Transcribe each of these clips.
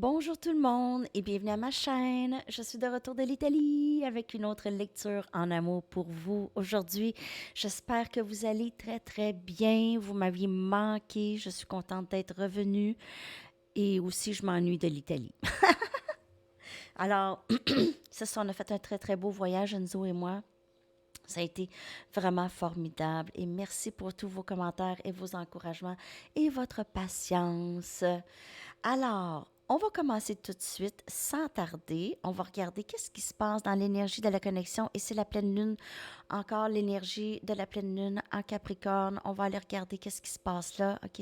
Bonjour tout le monde et bienvenue à ma chaîne. Je suis de retour de l'Italie avec une autre lecture en amour pour vous aujourd'hui. J'espère que vous allez très très bien. Vous m'aviez manqué. Je suis contente d'être revenue et aussi je m'ennuie de l'Italie. Alors, c'est ça, on a fait un très très beau voyage, Enzo et moi. Ça a été vraiment formidable et merci pour tous vos commentaires et vos encouragements et votre patience. Alors, on va commencer tout de suite sans tarder. On va regarder qu'est-ce qui se passe dans l'énergie de la connexion et c'est la pleine lune. Encore l'énergie de la pleine lune en Capricorne. On va aller regarder qu'est-ce qui se passe là, OK?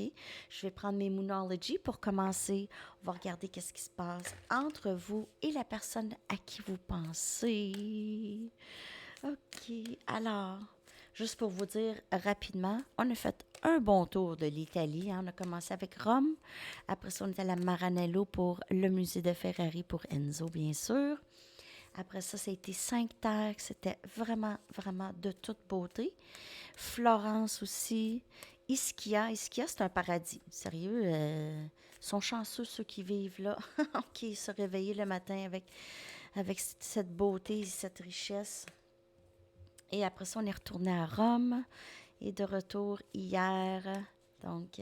Je vais prendre mes Moonology pour commencer. On va regarder qu'est-ce qui se passe entre vous et la personne à qui vous pensez. OK. Alors, juste pour vous dire rapidement, on a fait un bon tour de l'Italie. Hein. On a commencé avec Rome. Après ça, on était à la Maranello pour le musée de Ferrari pour Enzo, bien sûr. Après ça, ça a été Cinq Terres. C'était vraiment, vraiment de toute beauté. Florence aussi. Ischia. Ischia, c'est un paradis. Sérieux, sont chanceux ceux qui vivent là. qui se réveillent le matin avec cette beauté et cette richesse. Et après ça, on est retourné à Rome et de retour hier. Donc,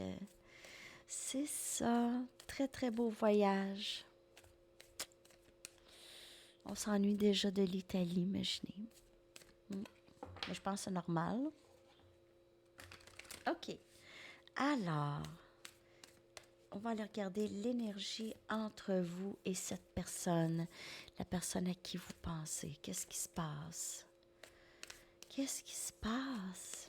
c'est ça. Très, très beau voyage. On s'ennuie déjà de l'Italie, imaginez. Mais je pense que c'est normal. OK. Alors, on va aller regarder l'énergie entre vous et cette personne. La personne à qui vous pensez. Qu'est-ce qui se passe? Qu'est-ce qui se passe?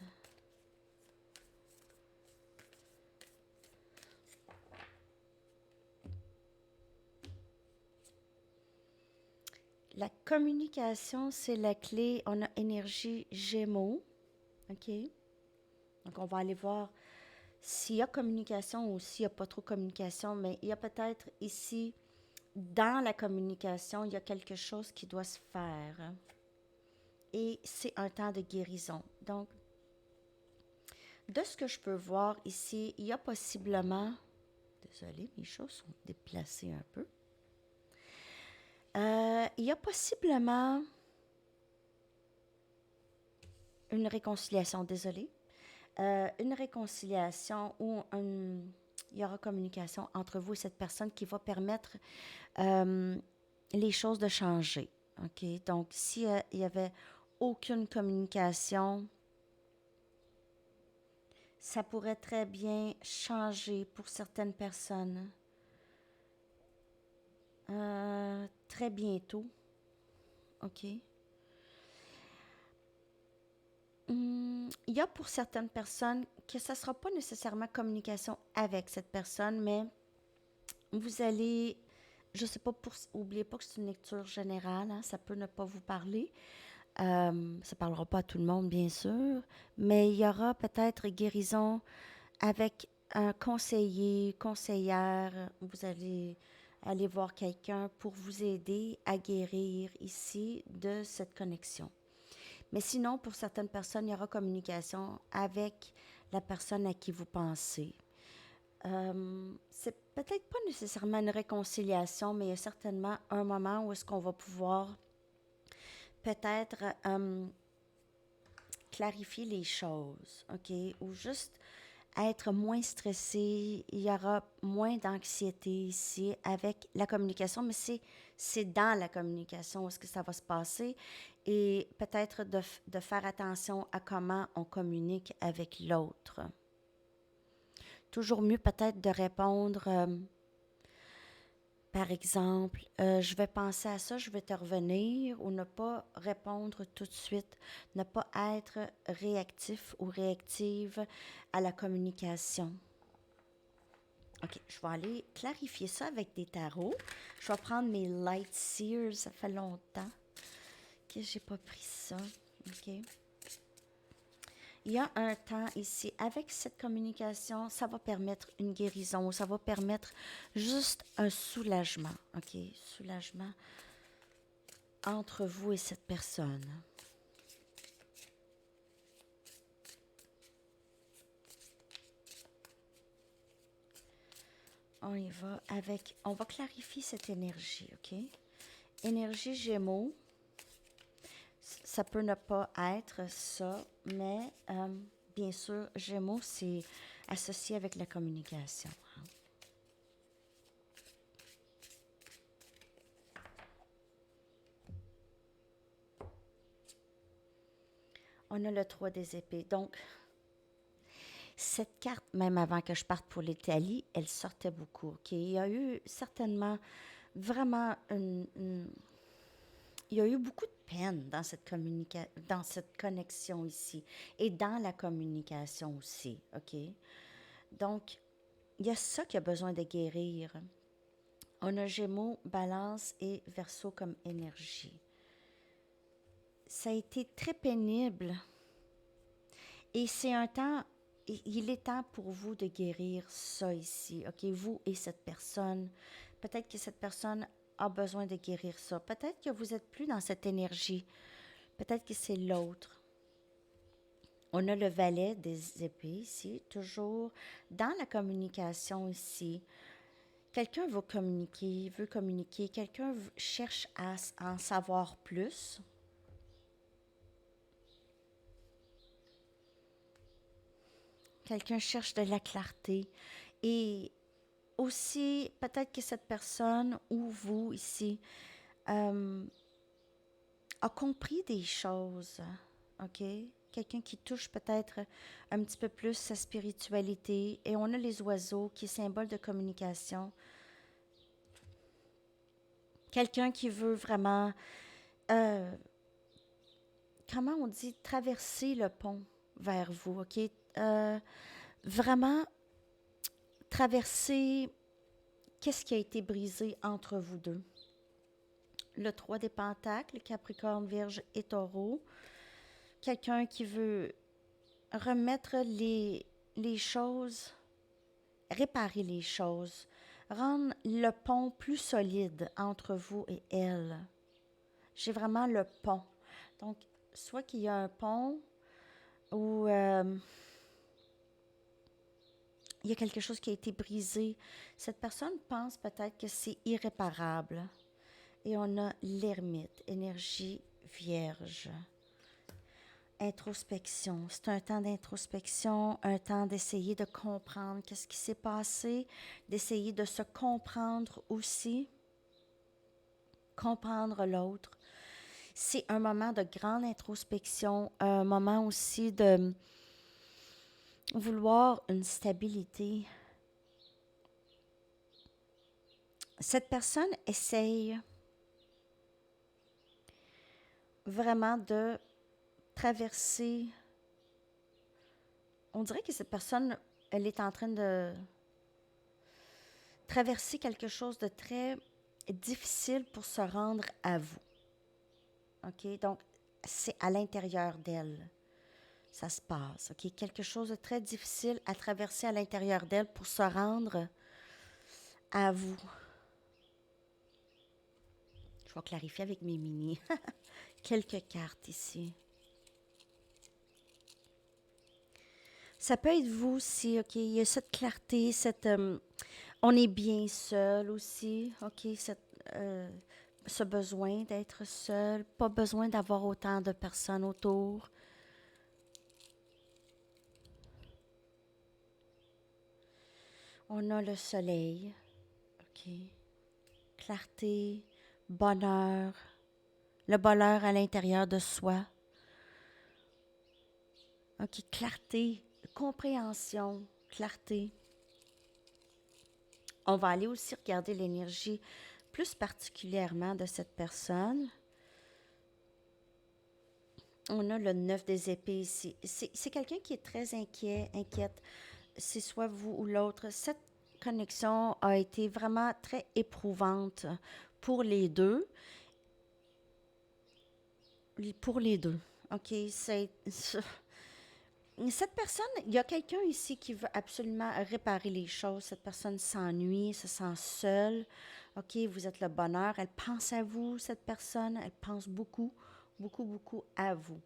La communication, c'est la clé. On a énergie Gémeaux. OK? Donc, on va aller voir s'il y a communication ou s'il n'y a pas trop de communication, mais il y a peut-être ici, dans la communication, il y a quelque chose qui doit se faire. Et c'est un temps de guérison. Donc, de ce que je peux voir ici, il y a possiblement... Désolée, mes choses sont déplacées un peu. Il y a possiblement une réconciliation, désolée. Une réconciliation où il y aura communication entre vous et cette personne qui va permettre les choses de changer. OK? Donc, s'il y avait aucune communication, ça pourrait très bien changer pour certaines personnes très bientôt. OK? Il y a pour certaines personnes que ça ne sera pas nécessairement communication avec cette personne, mais vous allez, je ne sais pas, oubliez pas que c'est une lecture générale, hein, ça peut ne pas vous parler. Ça ne parlera pas à tout le monde, bien sûr, mais il y aura peut-être guérison avec un conseiller, conseillère. Vous allez aller voir quelqu'un pour vous aider à guérir ici de cette connexion. Mais sinon, pour certaines personnes, il y aura communication avec la personne à qui vous pensez. C'est peut-être pas nécessairement une réconciliation, mais il y a certainement un moment où est-ce qu'on va pouvoir peut-être clarifier les choses, OK? Ou juste être moins stressé, il y aura moins d'anxiété ici avec la communication, mais c'est dans la communication où est-ce que ça va se passer et peut-être de faire attention à comment on communique avec l'autre. Toujours mieux peut-être de répondre, par exemple, je vais penser à ça, je vais te revenir, ou ne pas répondre tout de suite, ne pas être réactif ou réactive à la communication. OK, je vais aller clarifier ça avec des tarots. Je vais prendre mes Light Seers, ça fait longtemps que j'ai pas pris ça. OK. Il y a un temps ici, avec cette communication, ça va permettre une guérison, ça va permettre juste un soulagement, OK? Soulagement entre vous et cette personne. On y va avec... On va clarifier cette énergie, OK? Énergie Gémeaux, ça peut ne pas être ça, mais bien sûr, Gémeaux, c'est associé avec la communication. Hein. On a le 3 des épées. Donc, cette carte, même avant que je parte pour l'Italie, elle sortait beaucoup. OK? Il y a eu certainement vraiment il y a eu beaucoup de peine dans dans cette connexion ici et dans la communication aussi. OK? Donc, il y a ça qui a besoin de guérir. On a Gémeaux, Balance et Verseau comme énergie. Ça a été très pénible et c'est un temps, il est temps pour vous de guérir ça ici, OK? Vous et cette personne. Peut-être que cette personne a besoin de guérir ça. Peut-être que vous n'êtes plus dans cette énergie. Peut-être que c'est l'autre. On a le valet des épées ici, toujours dans la communication ici. Quelqu'un veut communiquer, quelqu'un cherche à en savoir plus. Quelqu'un cherche de la clarté. Et aussi, peut-être que cette personne ou vous ici a compris des choses, OK? Quelqu'un qui touche peut-être un petit peu plus sa spiritualité. Et on a les oiseaux qui est symbole de communication. Quelqu'un qui veut vraiment, euh, comment on dit, traverser le pont vers vous, OK? Vraiment traverser qu'est-ce qui a été brisé entre vous deux. Le 3 des Pentacles, Capricorne, Vierge et Taureau. Quelqu'un qui veut remettre les choses, réparer les choses, rendre le pont plus solide entre vous et elle. J'ai vraiment le pont. Donc, soit qu'il y a un pont ou il y a quelque chose qui a été brisé. Cette personne pense peut-être que c'est irréparable. Et on a l'ermite, énergie vierge. Introspection. C'est un temps d'introspection, un temps d'essayer de comprendre qu'est-ce qui s'est passé, d'essayer de se comprendre aussi, comprendre l'autre. C'est un moment de grande introspection, un moment aussi de vouloir une stabilité. Cette personne essaye vraiment de traverser. On dirait que cette personne, elle est en train de traverser quelque chose de très difficile pour se rendre à vous. OK? Donc, c'est à l'intérieur d'elle. Ça se passe. OK? Quelque chose de très difficile à traverser à l'intérieur d'elle pour se rendre à vous. Je vais clarifier avec mes mini. Quelques cartes ici. Ça peut être vous aussi, OK? Il y a cette clarté, on est bien seul aussi, OK? Ce besoin d'être seul, pas besoin d'avoir autant de personnes autour. On a le soleil, OK? Clarté, bonheur, le bonheur à l'intérieur de soi. OK, clarté, compréhension, clarté. On va aller aussi regarder l'énergie plus particulièrement de cette personne. On a le 9 des épées ici. C'est quelqu'un qui est très inquiète. C'est soit vous ou l'autre. Cette connexion a été vraiment très éprouvante pour les deux. Pour les deux. OK, cette personne, il y a quelqu'un ici qui veut absolument réparer les choses. Cette personne s'ennuie, se sent seule. OK, vous êtes le bonheur. Elle pense à vous, cette personne. Elle pense beaucoup, beaucoup, beaucoup à vous.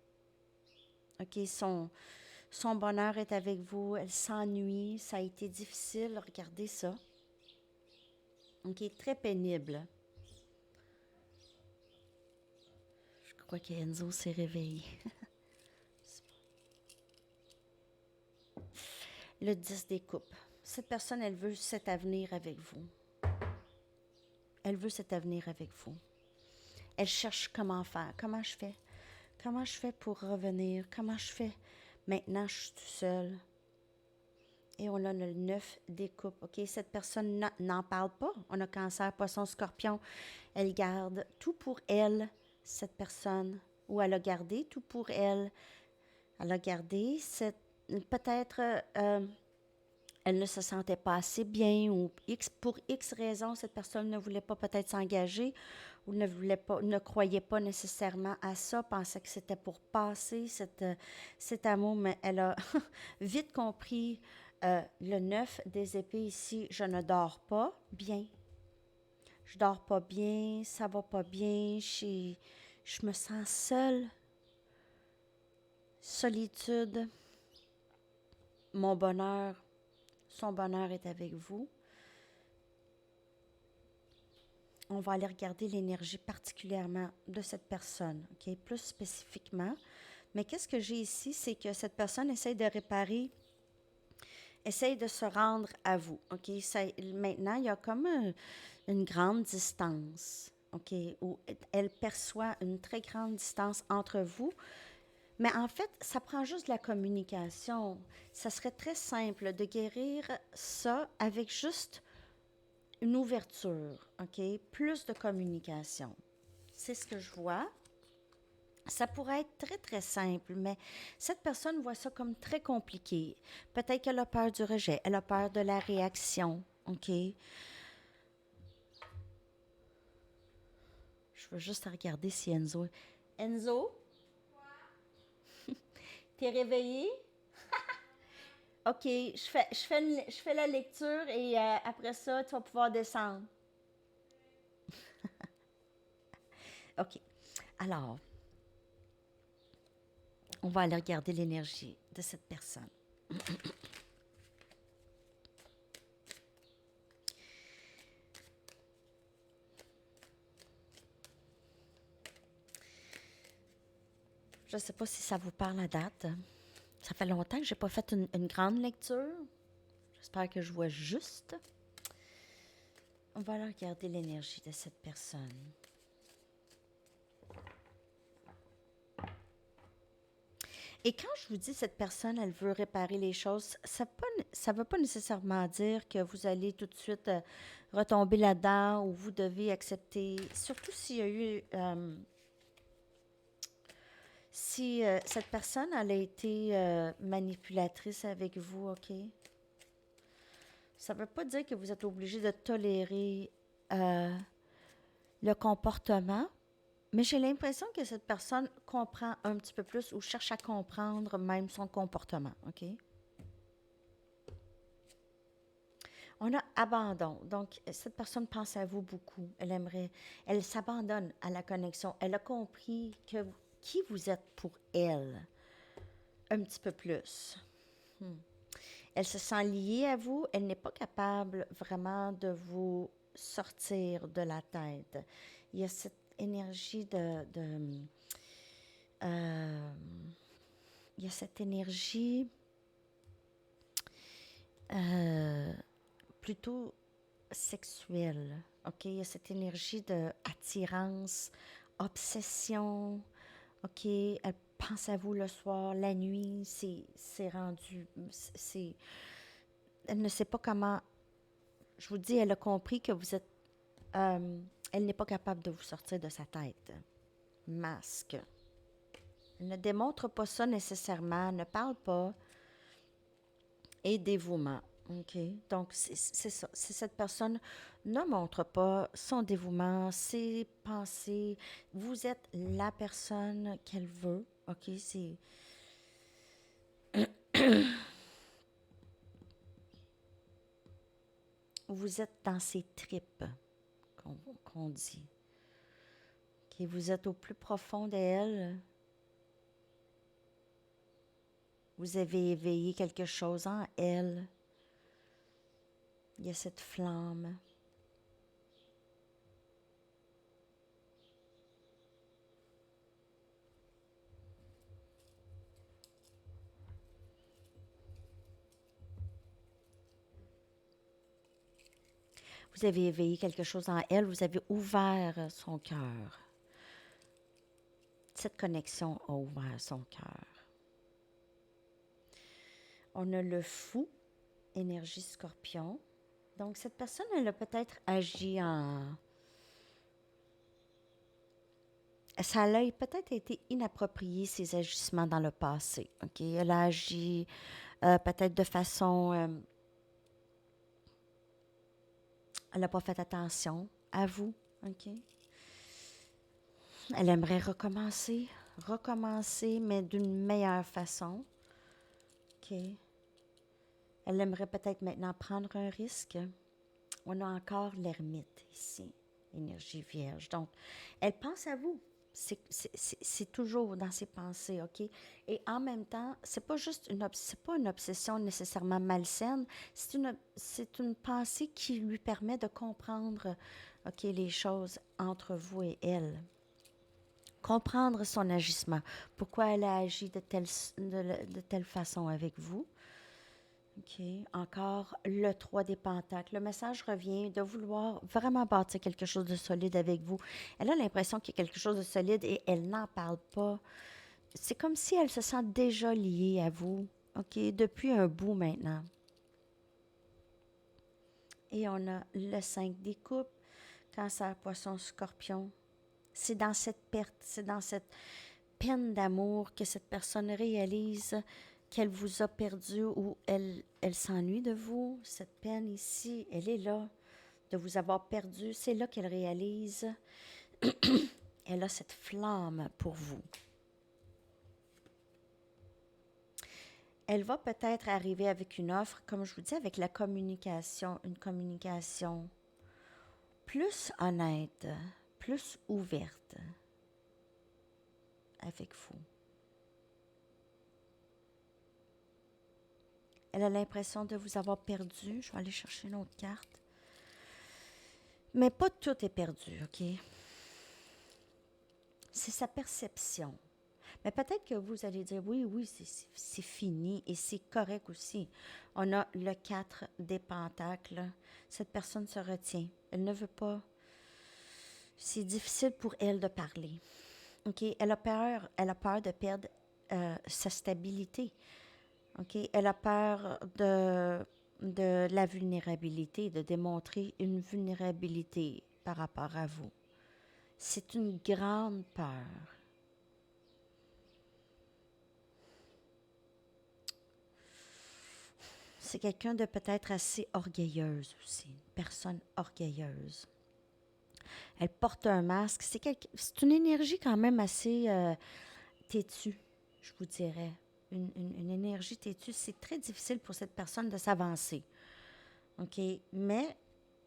OK, son bonheur est avec vous. Elle s'ennuie. Ça a été difficile. Regardez ça. OK, très pénible. Je crois qu'Enzo s'est réveillé. Le 10 des coupes. Cette personne, elle veut cet avenir avec vous. Elle veut cet avenir avec vous. Elle cherche comment faire. Comment je fais? Comment je fais pour revenir? Comment je fais? Maintenant, je suis tout seul. Et on a le 9 des coupes. OK? Cette personne n'en parle pas. On a cancer, poisson, scorpion. Elle garde tout pour elle, cette personne. Ou elle a gardé tout pour elle. Elle a gardé cette... Peut-être elle ne se sentait pas assez bien ou pour X raisons, cette personne ne voulait pas peut-être s'engager ou ne croyait pas nécessairement à ça, pensait que c'était pour passer cet amour, mais elle a vite compris le 9 des épées ici, je ne dors pas bien. Je dors pas bien, ça va pas bien, je me sens seule. Solitude, mon bonheur, son bonheur est avec vous. On va aller regarder l'énergie particulièrement de cette personne, OK? Plus spécifiquement. Mais qu'est-ce que j'ai ici, c'est que cette personne essaye de réparer, essaye de se rendre à vous, OK? Maintenant, il y a comme une grande distance, OK? Où elle perçoit une très grande distance entre vous. Mais en fait, ça prend juste de la communication. Ça serait très simple de guérir ça avec juste une ouverture, OK? Plus de communication. C'est ce que je vois. Ça pourrait être très, très simple, mais cette personne voit ça comme très compliqué. Peut-être qu'elle a peur du rejet, elle a peur de la réaction, OK? Je veux juste regarder si Enzo... Enzo? T'es réveillé? OK, je fais la lecture et après ça, tu vas pouvoir descendre. OK. Alors, on va aller regarder l'énergie de cette personne. Je ne sais pas si ça vous parle à date. Ça fait longtemps que je n'ai pas fait une grande lecture. J'espère que je vois juste. On va aller regarder l'énergie de cette personne. Et quand je vous dis cette personne, elle veut réparer les choses, ça ne veut pas nécessairement dire que vous allez tout de suite retomber là-dedans ou vous devez accepter, surtout s'il y a eu... si cette personne, elle a été manipulatrice avec vous, OK? Ça ne veut pas dire que vous êtes obligé de tolérer le comportement, mais j'ai l'impression que cette personne comprend un petit peu plus ou cherche à comprendre même son comportement, OK? On a abandon. Donc, cette personne pense à vous beaucoup. Elle s'abandonne à la connexion. Elle a compris qui vous êtes pour elle, un petit peu plus. Elle se sent liée à vous. Elle n'est pas capable vraiment de vous sortir de la tête. Il y a cette énergie il y a cette énergie plutôt sexuelle. OK? Il y a cette énergie d'attirance, obsession. OK? Elle pense à vous le soir, la nuit, c'est rendu. Elle ne sait pas comment. Je vous dis, elle a compris que vous êtes. Elle n'est pas capable de vous sortir de sa tête. Masque. Elle ne démontre pas ça nécessairement, ne parle pas. Et dévouement. OK? Donc, c'est ça. Si cette personne ne montre pas son dévouement, ses pensées, vous êtes la personne qu'elle veut. OK? Vous êtes dans ses tripes, qu'on dit. OK? Vous êtes au plus profond d'elle. Vous avez éveillé quelque chose en elle. Il y a cette flamme. Vous avez éveillé quelque chose en elle, vous avez ouvert son cœur. Cette connexion a ouvert son cœur. On a le fou, énergie scorpion. Donc, cette personne, elle a peut-être agi en... Ça a peut-être été inapproprié, ses agissements dans le passé. OK? Elle a agi peut-être de façon... elle n'a pas fait attention à vous. OK? Elle aimerait recommencer, mais d'une meilleure façon. OK? Elle aimerait peut-être maintenant prendre un risque. On a encore l'ermite ici, énergie vierge. Donc, elle pense à vous. C'est toujours dans ses pensées, OK? Et en même temps, c'est pas une obsession nécessairement malsaine, c'est une pensée qui lui permet de comprendre, OK, les choses entre vous et elle. Comprendre son agissement. Pourquoi elle a agi de telle façon avec vous. OK. Encore le 3 des pentacles. Le message revient de vouloir vraiment bâtir quelque chose de solide avec vous. Elle a l'impression qu'il y a quelque chose de solide et elle n'en parle pas. C'est comme si elle se sent déjà liée à vous, OK, depuis un bout maintenant. Et on a le 5 des coupes, Cancer, Poisson, Scorpion. C'est dans cette perte, c'est dans cette peine d'amour que cette personne réalise qu'elle vous a perdu ou elle s'ennuie de vous. Cette peine ici, elle est là, de vous avoir perdu. C'est là qu'elle réalise. Elle a cette flamme pour vous. Elle va peut-être arriver avec une offre, comme je vous dis, avec la communication, une communication plus honnête, plus ouverte avec vous. Elle a l'impression de vous avoir perdu. Je vais aller chercher une autre carte. Mais pas tout est perdu, OK? C'est sa perception. Mais peut-être que vous allez dire, oui, c'est fini et c'est correct aussi. On a le 4 des pentacles. Cette personne se retient. Elle ne veut pas. C'est difficile pour elle de parler. OK? Elle a peur de perdre sa stabilité. OK? Elle a peur de la vulnérabilité, de démontrer une vulnérabilité par rapport à vous. C'est une grande peur. C'est quelqu'un de peut-être assez orgueilleuse aussi, une personne orgueilleuse. Elle porte un masque. C'est une énergie quand même assez têtue, je vous dirais. Une énergie têtue. C'est très difficile pour cette personne de s'avancer. OK? Mais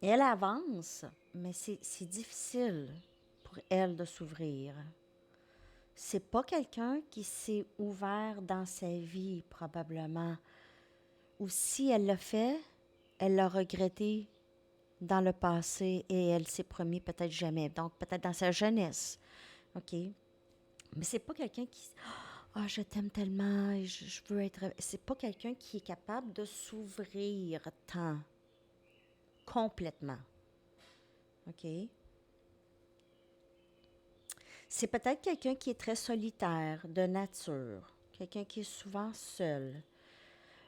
elle avance, mais c'est difficile pour elle de s'ouvrir. C'est pas quelqu'un qui s'est ouvert dans sa vie, probablement. Ou si elle l'a fait, elle l'a regretté dans le passé et elle s'est promis peut-être jamais. Donc, peut-être dans sa jeunesse. OK? Mais c'est pas quelqu'un qui... Ah, je t'aime tellement et je veux être... C'est pas quelqu'un qui est capable de s'ouvrir tant. Complètement. OK? C'est peut-être quelqu'un qui est très solitaire de nature. Quelqu'un qui est souvent seul.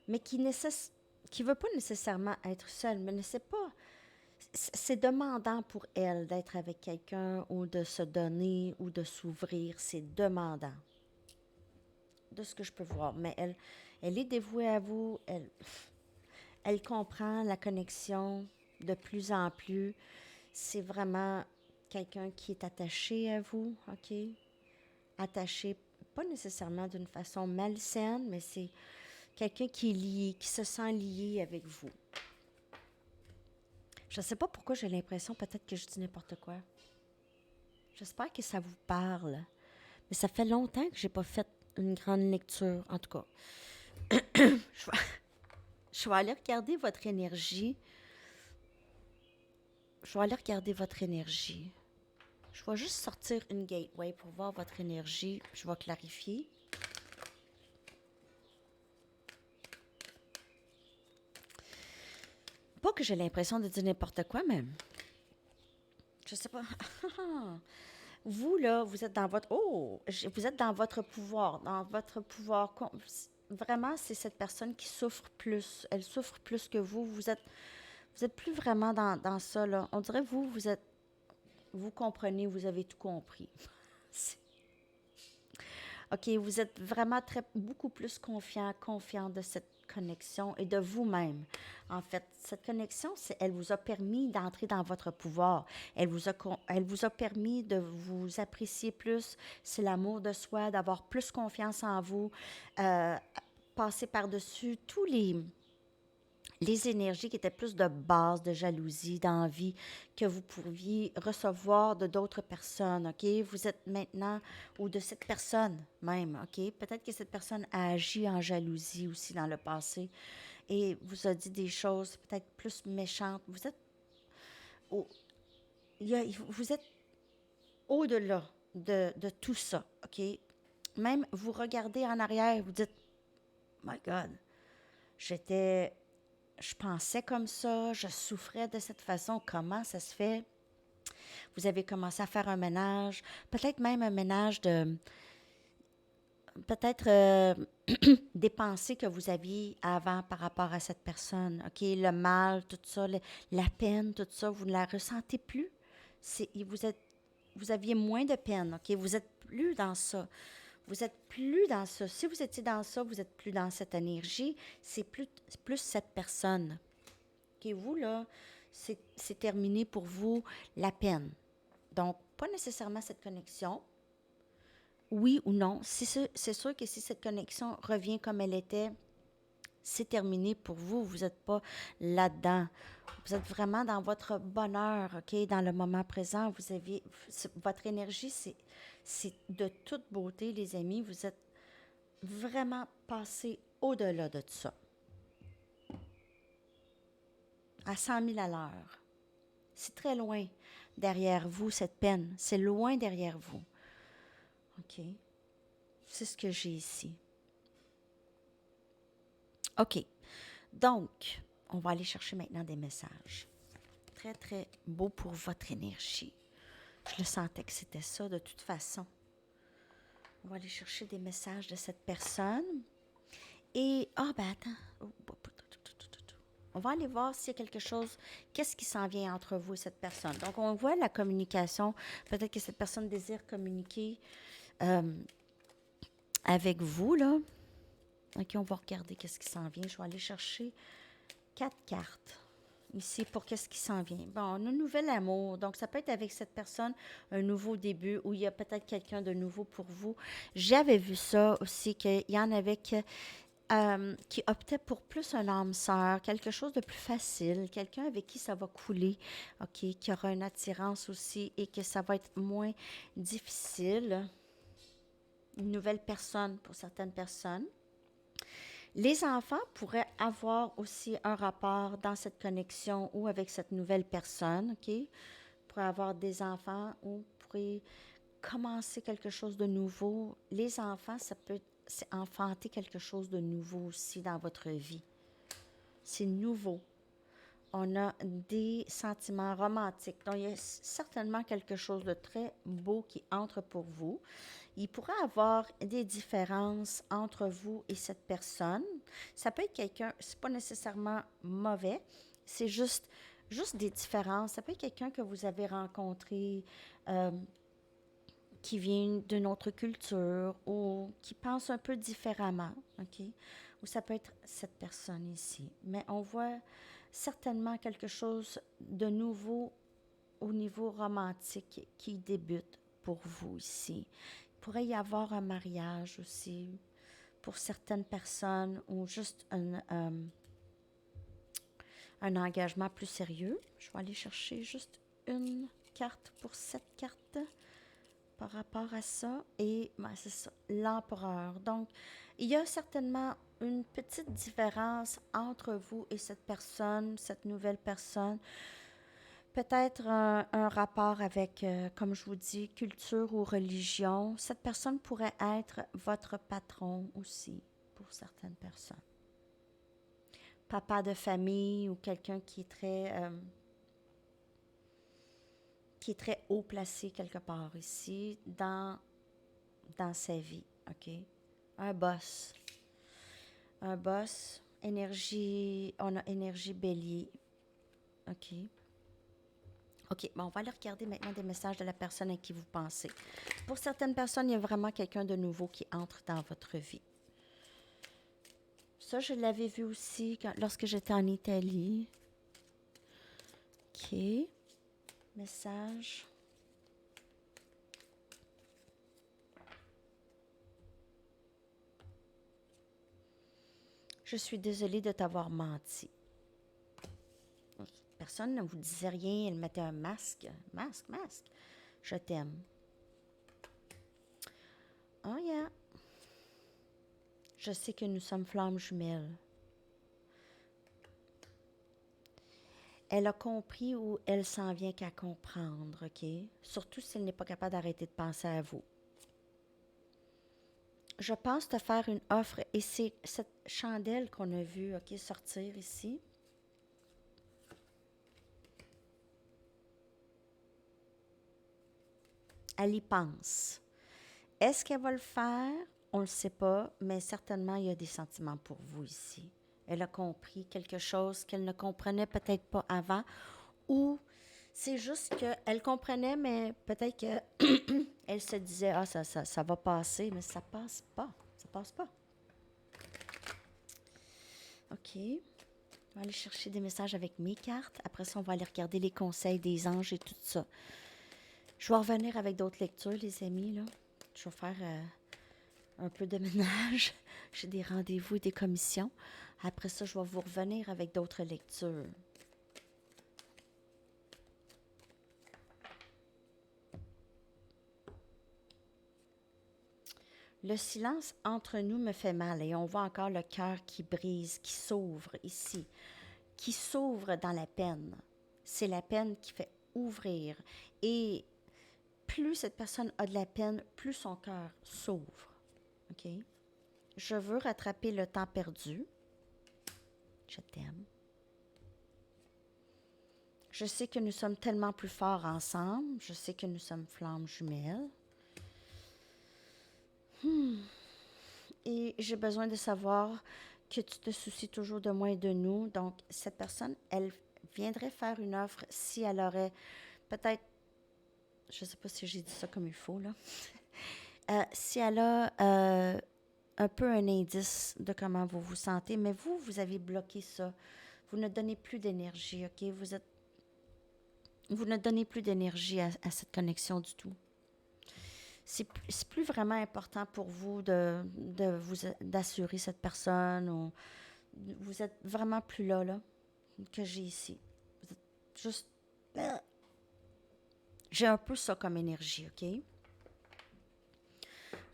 Mais qui ne veut pas nécessairement être seul, mais ne sait pas. C'est demandant pour elle d'être avec quelqu'un ou de se donner ou de s'ouvrir. C'est demandant. De ce que je peux voir. Mais elle est dévouée à vous. Elle comprend la connexion de plus en plus. C'est vraiment quelqu'un qui est attaché à vous, OK? Attaché, pas nécessairement d'une façon malsaine, mais c'est quelqu'un qui est lié, qui se sent lié avec vous. Je ne sais pas pourquoi j'ai l'impression, peut-être que je dis n'importe quoi. J'espère que ça vous parle. Mais ça fait longtemps que je n'ai pas fait une grande lecture, en tout cas. Je vais aller regarder votre énergie. Je vais juste sortir une gateway pour voir votre énergie. Je vais clarifier. Pas que j'ai l'impression de dire n'importe quoi, mais je sais pas. Vous, là, vous êtes dans votre... Oh! Vous êtes dans votre pouvoir. Dans votre pouvoir. Vraiment, c'est cette personne qui souffre plus. Elle souffre plus que vous. Vous êtes plus vraiment dans ça, là. On dirait, vous êtes... Vous comprenez, vous avez tout compris. C'est- OK, vous êtes vraiment beaucoup plus confiant de cette connexion et de vous-même. En fait, cette connexion, elle vous a permis d'entrer dans votre pouvoir. Elle vous a permis de vous apprécier plus. C'est l'amour de soi, d'avoir plus confiance en vous, euh, passer par-dessus tous les énergies qui étaient plus de base, de jalousie, d'envie que vous pouviez recevoir de d'autres personnes, OK? Vous êtes maintenant, ou de cette personne même, OK? Peut-être que cette personne a agi en jalousie aussi dans le passé et vous a dit des choses peut-être plus méchantes. Vous êtes, au, vous êtes au-delà de tout ça, OK? Même vous regardez en arrière, vous dites, My God, j'étais je pensais comme ça, je souffrais de cette façon. Comment ça se fait? Vous avez commencé à faire un ménage, peut-être même un ménage de, peut-être des pensées que vous aviez avant par rapport à cette personne. OK, le mal, tout ça, la peine, tout ça, vous ne la ressentez plus. Vous aviez moins de peine. OK, vous êtes plus dans ça. Vous êtes plus dans ça. Si vous étiez dans ça, vous êtes plus dans cette énergie. C'est plus cette personne. OK, vous, là, c'est terminé pour vous la peine. Donc, pas nécessairement cette connexion. Oui ou non. C'est sûr que si cette connexion revient comme elle était, c'est terminé pour vous. Vous n'êtes pas là-dedans. Vous êtes vraiment dans votre bonheur, OK? Dans le moment présent, votre énergie, c'est de toute beauté, les amis. Vous êtes vraiment passé au-delà de ça. À 100 000 à l'heure. C'est très loin derrière vous, cette peine. C'est loin derrière vous. OK? C'est ce que j'ai ici. OK. Donc, on va aller chercher maintenant des messages. Très, très beau pour votre énergie. Je le sentais que c'était ça de toute façon. On va aller chercher des messages de cette personne. Et, attends. On va aller voir s'il y a quelque chose, qu'est-ce qui s'en vient entre vous et cette personne. Donc, on voit la communication. Peut-être que cette personne désire communiquer avec vous, là. OK, on va regarder qu'est-ce qui s'en vient. Je vais aller chercher 4 cartes ici pour qu'est-ce qui s'en vient. Bon, on a un nouvel amour. Donc, ça peut être avec cette personne, un nouveau début, ou il y a peut-être quelqu'un de nouveau pour vous. J'avais vu ça aussi, qu'il y en avait qui optait pour plus un âme sœur, quelque chose de plus facile, quelqu'un avec qui ça va couler, OK, qui aura une attirance aussi et que ça va être moins difficile. Une nouvelle personne pour certaines personnes. Les enfants pourraient avoir aussi un rapport dans cette connexion ou avec cette nouvelle personne, OK? Pourraient avoir des enfants ou pourraient commencer quelque chose de nouveau. Les enfants, ça peut enfanter quelque chose de nouveau aussi dans votre vie. C'est nouveau. On a des sentiments romantiques. Donc, il y a certainement quelque chose de très beau qui entre pour vous. Il pourrait y avoir des différences entre vous et cette personne. Ça peut être quelqu'un, c'est pas nécessairement mauvais, c'est juste des différences. Ça peut être quelqu'un que vous avez rencontré euh, qui vient d'une autre culture ou qui pense un peu différemment, OK? Ou ça peut être cette personne ici. Mais on voit certainement quelque chose de nouveau au niveau romantique qui débute pour vous ici. Il pourrait y avoir un mariage aussi pour certaines personnes ou juste un engagement plus sérieux. Je vais aller chercher juste une carte pour cette carte par rapport à ça. Et c'est ça, l'empereur. Donc, il y a certainement une petite différence entre vous et cette personne, cette nouvelle personne. Peut-être un rapport avec, comme je vous dis, culture ou religion. Cette personne pourrait être votre patron aussi pour certaines personnes. papa de famille ou quelqu'un qui est très haut placé quelque part ici dans sa vie, OK? Un boss. Un boss, énergie, on a énergie bélier, OK? OK, bon, on va aller regarder maintenant des messages de la personne à qui vous pensez. Pour certaines personnes, il y a vraiment quelqu'un de nouveau qui entre dans votre vie. Ça, je l'avais vu aussi lorsque j'étais en Italie. OK. Message. Je suis désolée de t'avoir menti. Personne ne vous disait rien, elle mettait un masque. Masque. Je t'aime. Oh yeah. Je sais que nous sommes flammes jumelles. Elle a compris où elle s'en vient qu'à comprendre, OK? Surtout si elle n'est pas capable d'arrêter de penser à vous. Je pense te faire une offre et c'est cette chandelle qu'on a vue, OK, sortir ici. Elle y pense. Est-ce qu'elle va le faire? On ne le sait pas, mais certainement il y a des sentiments pour vous ici. Elle a compris quelque chose qu'elle ne comprenait peut-être pas avant, ou c'est juste qu'elle comprenait, mais peut-être qu'elle se disait, ah, ça va passer, mais ça passe pas. Ça passe pas. OK. On va aller chercher des messages avec mes cartes. Après ça, on va aller regarder les conseils des anges et tout ça. Je vais revenir avec d'autres lectures, les amis, là. Je vais faire un peu de ménage. J'ai des rendez-vous et des commissions. Après ça, je vais vous revenir avec d'autres lectures. Le silence entre nous me fait mal et on voit encore le cœur qui brise, qui s'ouvre ici, qui s'ouvre dans la peine. C'est la peine qui fait ouvrir. Et plus cette personne a de la peine, plus son cœur s'ouvre. OK? Je veux rattraper le temps perdu. Je t'aime. Je sais que nous sommes tellement plus forts ensemble. Je sais que nous sommes flammes jumelles. Et j'ai besoin de savoir que tu te soucies toujours de moi et de nous. Donc, cette personne, elle viendrait faire une offre si elle aurait peut-être, je ne sais pas si j'ai dit ça comme il faut, là, si elle a un peu un indice de comment vous vous sentez, mais vous avez bloqué ça. Vous ne donnez plus d'énergie, OK? Vous ne donnez plus d'énergie à cette connexion du tout. C'est plus vraiment important pour vous d'assurer cette personne ou vous êtes vraiment plus là que j'ai ici. Vous êtes juste... J'ai un peu ça comme énergie, OK?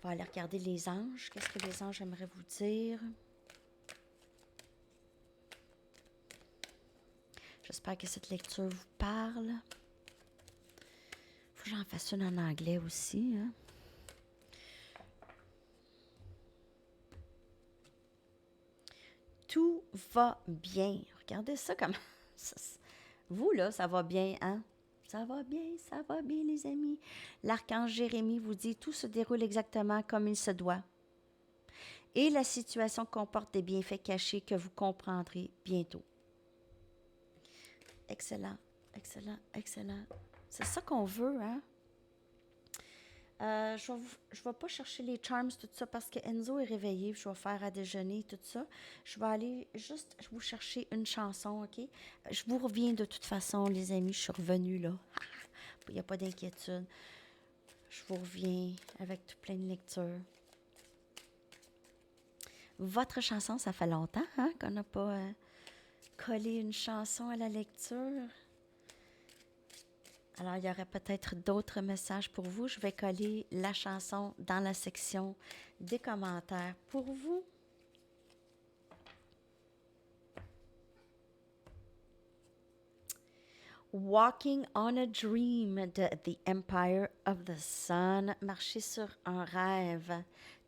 On va aller regarder les anges. Qu'est-ce que les anges aimeraient vous dire? J'espère que cette lecture vous parle. Faut que j'en fasse une en anglais aussi, hein? Tout va bien. Regardez ça comme... Vous, là, ça va bien, hein? Ça va bien, les amis. L'archange Jérémie vous dit, tout se déroule exactement comme il se doit. Et la situation comporte des bienfaits cachés que vous comprendrez bientôt. Excellent. C'est ça qu'on veut, hein? Je vais pas chercher les charms, tout ça, parce que Enzo est réveillé, je vais faire à déjeuner, tout ça. Je vais aller juste vous chercher une chanson, OK? Je vous reviens de toute façon, les amis, je suis revenue, là. Il n'y a pas d'inquiétude. Je vous reviens avec tout plein de lectures. Votre chanson, ça fait longtemps, hein, qu'on n'a pas collé une chanson à la lecture. Alors, il y aurait peut-être d'autres messages pour vous. Je vais coller la chanson dans la section des commentaires pour vous. Walking on a Dream de The Empire of the Sun. Marcher sur un rêve.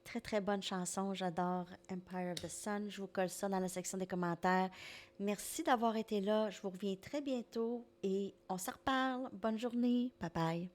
très, très bonne chanson. J'adore Empire of the Sun. Je vous colle ça dans la section des commentaires. Merci d'avoir été là. Je vous reviens très bientôt et on se reparle. Bonne journée. Bye bye.